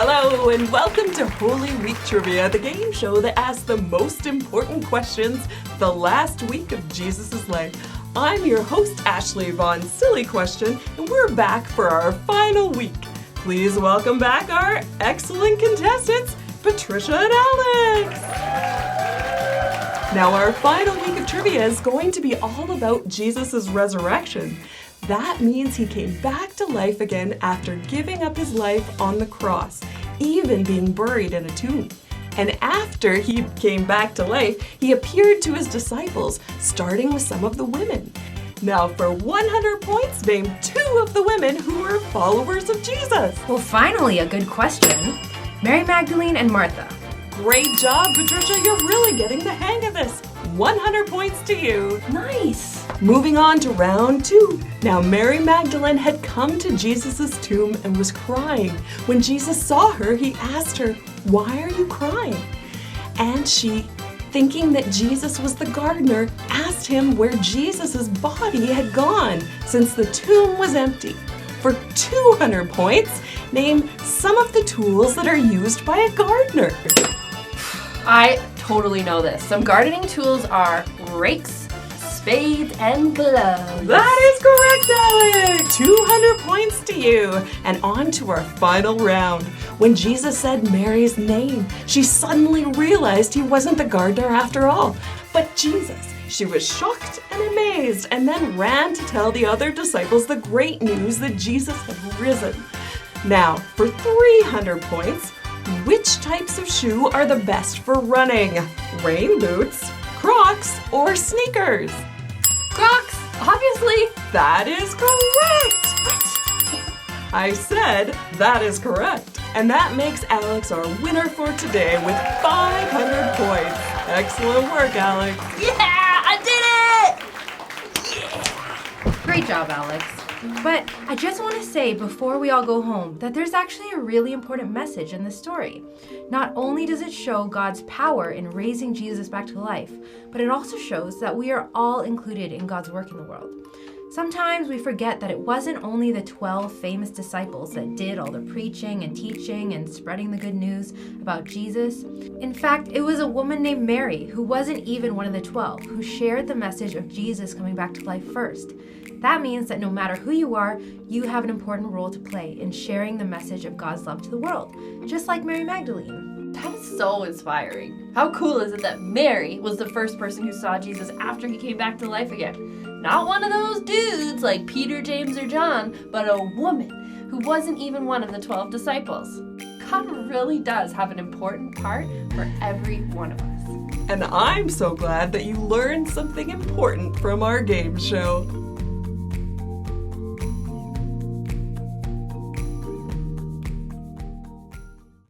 Hello and welcome to Holy Week Trivia, the game show that asks the most important questions the last week of Jesus' life. I'm your host, Ashley Von Silly Question, and we're back for our final week. Please welcome back our excellent contestants, Patricia and Alex. Now our final week of trivia is going to be all about Jesus' resurrection. That means he came back to life again after giving up his life on the cross, even being buried in a tomb. And after he came back to life, he appeared to his disciples, starting with some of the women. Now for 100 points, name 2 of the women who were followers of Jesus. Well, finally, a good question. Mary Magdalene and Martha. Great job, Patricia. You're really getting the hang of this. 100 points to you. Nice. Moving on to round 2. Now Mary Magdalene had come to Jesus' tomb and was crying. When Jesus saw her, he asked her, "Why are you crying?" And she, thinking that Jesus was the gardener, asked him where Jesus' body had gone since the tomb was empty. For 200 points, name some of the tools that are used by a gardener. I totally know this. Some gardening tools are rakes, spades, and gloves. That is correct, Alex! 200 points to you. And on to our final round. When Jesus said Mary's name, she suddenly realized he wasn't the gardener after all, but Jesus. She was shocked and amazed and then ran to tell the other disciples the great news that Jesus had risen. Now, for 300 points, which types of shoe are the best for running? Rain boots, Crocs, or sneakers? Crocs, obviously. That is correct! What? I said that is correct. And that makes Alex our winner for today with 500 points. Excellent work, Alex. Yeah, I did it! Yeah. Great job, Alex. But I just want to say before we all go home that there's actually a really important message in this story. Not only does it show God's power in raising Jesus back to life, but it also shows that we are all included in God's work in the world. Sometimes we forget that it wasn't only the 12 famous disciples that did all the preaching and teaching and spreading the good news about Jesus. In fact, it was a woman named Mary, who wasn't even one of the 12, who shared the message of Jesus coming back to life first. That means that no matter who you are, you have an important role to play in sharing the message of God's love to the world, just like Mary Magdalene. That's so inspiring. How cool is it that Mary was the first person who saw Jesus after he came back to life again? Not one of those dudes like Peter, James, or John, but a woman who wasn't even one of the 12 disciples. God really does have an important part for every one of us. And I'm so glad that you learned something important from our game show.